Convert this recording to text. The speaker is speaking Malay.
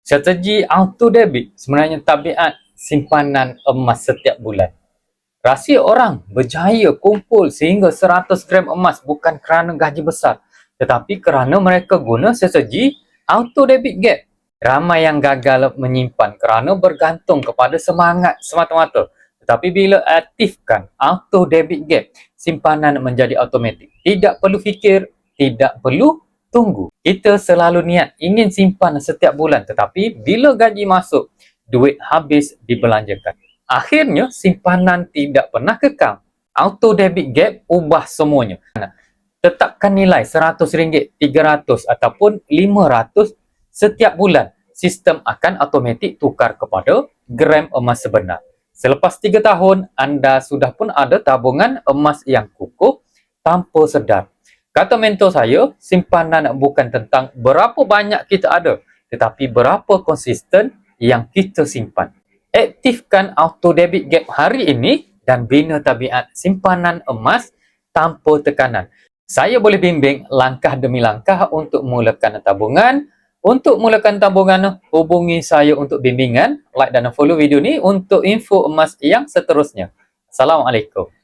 Strategi auto debit sebenarnya tabiat simpanan emas setiap bulan. Rahsia orang berjaya kumpul sehingga 100 gram emas bukan kerana gaji besar, tetapi kerana mereka guna strategi auto debit gap. Ramai yang gagal menyimpan kerana bergantung kepada semangat semata-mata. Tetapi bila aktifkan auto debit gap, simpanan menjadi automatik. Tidak perlu fikir, tidak perlu tunggu. Kita selalu niat ingin simpan setiap bulan, tetapi bila gaji masuk, duit habis dibelanjakan. Akhirnya simpanan tidak pernah kekal. Auto debit gap ubah semuanya. Tetapkan nilai RM100, RM300 ataupun RM500 setiap bulan. Sistem akan automatik tukar kepada gram emas sebenar. Selepas 3 tahun, anda sudah pun ada tabungan emas yang kukuh tanpa sedar. Kata mentor saya, simpanan bukan tentang berapa banyak kita ada, tetapi berapa konsisten yang kita simpan. Aktifkan auto debit gap hari ini dan bina tabiat simpanan emas tanpa tekanan. Saya boleh bimbing langkah demi langkah untuk mulakan tabungan. Untuk mulakan tabungan, hubungi saya untuk bimbingan. Like dan follow video ni untuk info emas yang seterusnya. Assalamualaikum.